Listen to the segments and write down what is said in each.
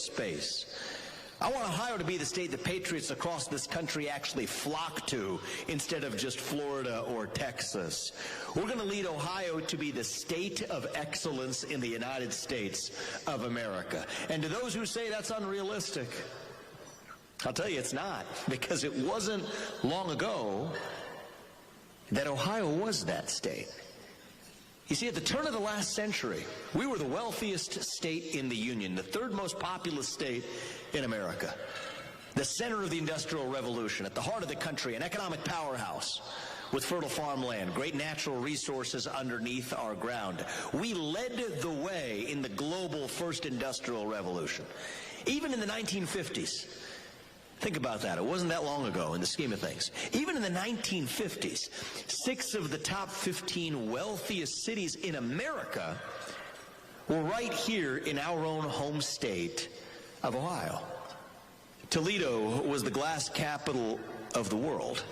space. I want Ohio to be the state that patriots across this country actually flock to instead of just Florida or Texas. We're going to lead Ohio to be the state of excellence in the United States of America. And to those who say that's unrealistic, I'll tell you it's not, because it wasn't long ago that Ohio was that state. You see, at the turn of the last century, we were the wealthiest state in the Union, the third most populous state in America, the center of the Industrial Revolution, at the heart of the country, an economic powerhouse with fertile farmland, great natural resources underneath our ground. We led the way in the global first industrial revolution. Even in the 1950s, think about that. It wasn't that long ago in the scheme of things. Even in the 1950s, 6 of the top 15 wealthiest cities in America were right here in our own home state of Ohio. Toledo was the glass capital of the world.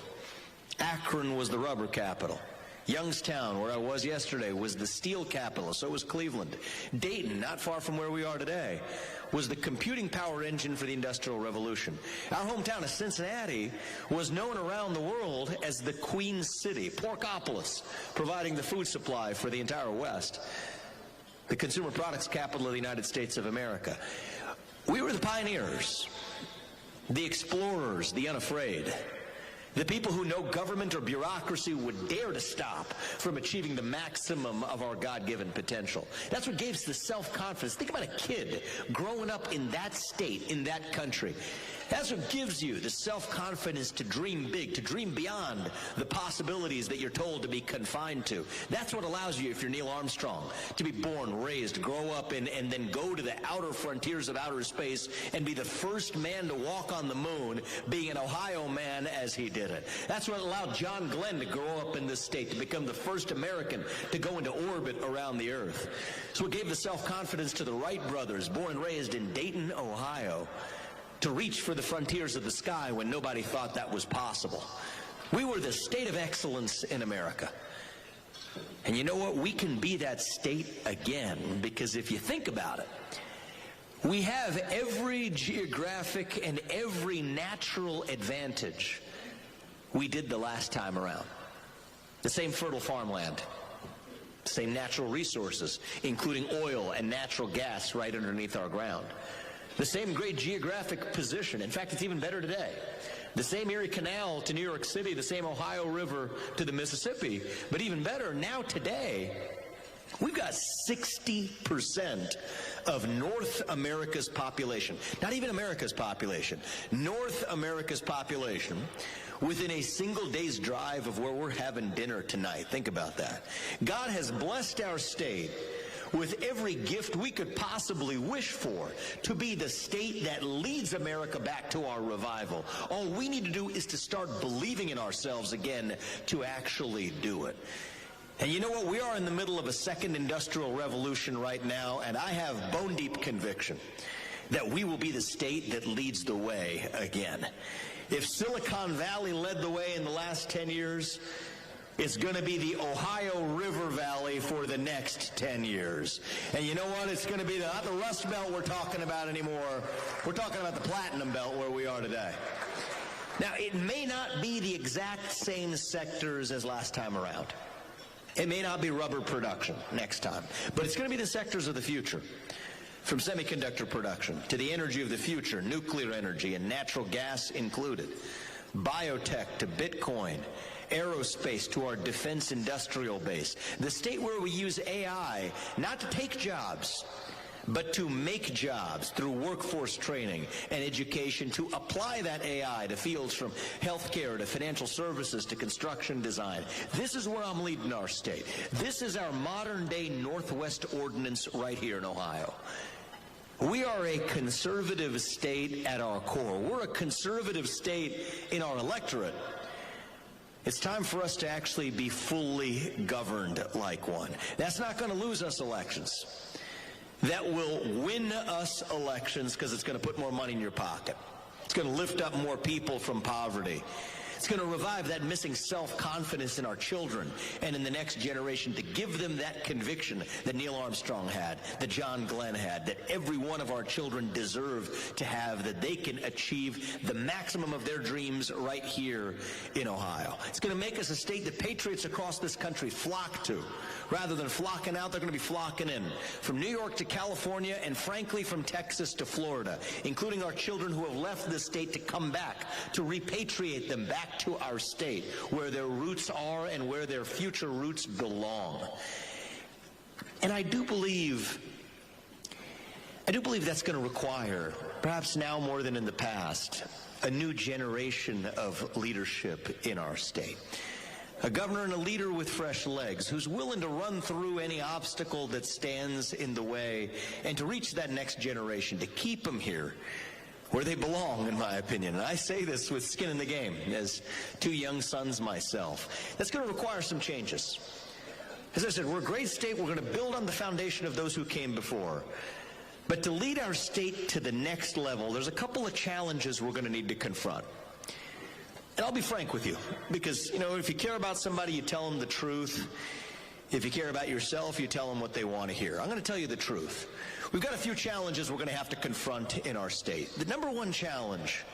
Akron was the rubber capital. Youngstown, where I was yesterday, was the steel capital. So was Cleveland. Dayton, not far from where we are today, was the computing power engine for the Industrial Revolution. Our hometown of Cincinnati was known around the world as the Queen City, Porkopolis, providing the food supply for the entire West, the consumer products capital of the United States of America. We were the pioneers, the explorers, the unafraid. The people who no government or bureaucracy would dare to stop from achieving the maximum of our God-given potential. That's what gave us the self-confidence. Think about a kid growing up in that state, in that country. That's what gives you the self-confidence to dream big, to dream beyond the possibilities that you're told to be confined to. That's what allows you, if you're Neil Armstrong, to be born, raised, grow up, and then go to the outer frontiers of outer space and be the first man to walk on the moon, being an Ohio man as he did it. That's what allowed John Glenn to grow up in this state, to become the first American to go into orbit around the earth. It's what gave the self-confidence to the Wright brothers, born and raised in Dayton, Ohio, to reach for the frontiers of the sky when nobody thought that was possible. We were the state of excellence in America. And you know what? We can be that state again, because if you think about it, we have every geographic and every natural advantage we did the last time around. The same fertile farmland, same natural resources, including oil and natural gas right underneath our ground. The same great geographic position. In fact, it's even better today. The same Erie Canal to New York City, the same Ohio River to the Mississippi. But even better, now today, we've got 60% of North America's population, not even America's population, North America's population, within a single day's drive of where we're having dinner tonight. Think about that. God has blessed our state with every gift we could possibly wish for, to be the state that leads America back to our revival. All we need to do is to start believing in ourselves again to actually do it. And you know what? We are in the middle of a second industrial revolution right now, and I have bone-deep conviction that we will be the state that leads the way again. If Silicon Valley led the way in the last 10 years, it's going to be the Ohio River Valley for the next 10 years. And you know what? It's going to be not the Rust Belt we're talking about anymore. We're talking about the Platinum Belt where we are today. Now, it may not be the exact same sectors as last time around. It may not be rubber production next time, but it's going to be the sectors of the future. From semiconductor production to the energy of the future, nuclear energy and natural gas included, biotech to Bitcoin, aerospace to our defense industrial base, the state where we use AI not to take jobs, but to make jobs through workforce training and education, to apply that AI to fields from healthcare to financial services to construction design. This is where I'm leading our state. This is our modern-day Northwest Ordinance right here in Ohio. We are a conservative state at our core. We're a conservative state in our electorate. It's time for us to actually be fully governed like one. That's not going to lose us elections. That will win us elections because it's going to put more money in your pocket. It's going to lift up more people from poverty. It's going to revive that missing self-confidence in our children and in the next generation, to give them that conviction that Neil Armstrong had, that John Glenn had, that every one of our children deserve to have, that they can achieve the maximum of their dreams right here in Ohio. It's going to make us a state that patriots across this country flock to. Rather than flocking out, they're going to be flocking in. From New York to California, and frankly from Texas to Florida, including our children who have left this state, to come back, to repatriate them back to our state, where their roots are and where their future roots belong. And I do believe that's going to require, perhaps now more than in the past, a new generation of leadership in our state. A governor and a leader with fresh legs, who's willing to run through any obstacle that stands in the way and to reach that next generation, to keep them here where they belong, in my opinion. And I say this with skin in the game, as two young sons myself. That's going to require some changes. As I said, we're a great state. We're going to build on the foundation of those who came before. But to lead our state to the next level, there's a couple of challenges we're going to need to confront. And I'll be frank with you, because, if you care about somebody, you tell them the truth. If you care about yourself, you tell them what they want to hear. I'm going to tell you the truth. We've got a few challenges we're going to have to confront in our state. The number one challenge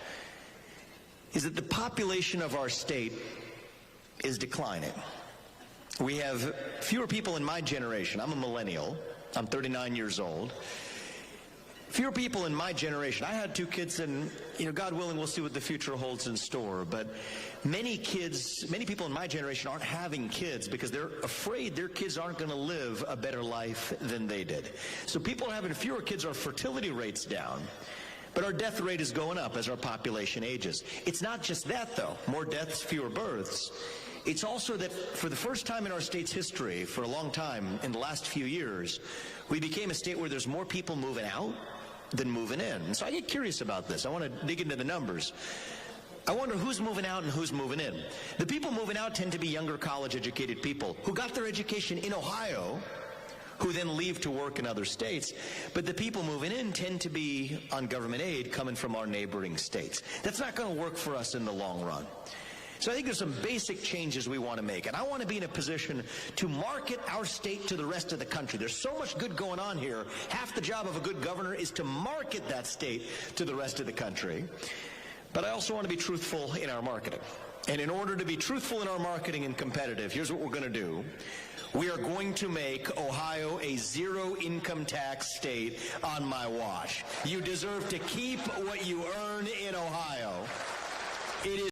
is that the population of our state is declining. We have fewer people in my generation. I'm a millennial. I'm 39 years old. Fewer people in my generation. I had 2 kids, and God willing, we'll see what the future holds in store. But many people in my generation aren't having kids because they're afraid their kids aren't going to live a better life than they did. So people having fewer kids, our fertility rate's down, but our death rate is going up as our population ages. It's not just that, though. More deaths, fewer births. It's also that for the first time in our state's history, for a long time, in the last few years, we became a state where there's more people moving out than moving in. So I get curious about this. I want to dig into the numbers. I wonder who's moving out and who's moving in. The people moving out tend to be younger college-educated people who got their education in Ohio, who then leave to work in other states. But the people moving in tend to be on government aid coming from our neighboring states. That's not going to work for us in the long run. So I think there's some basic changes we want to make, and I want to be in a position to market our state to the rest of the country. There's so much good going on here. Half the job of a good governor is to market that state to the rest of the country. But I also want to be truthful in our marketing. And in order to be truthful in our marketing and competitive, here's what we're going to do. We are going to make Ohio a zero-income tax state on my watch. You deserve to keep what you earn in Ohio. It is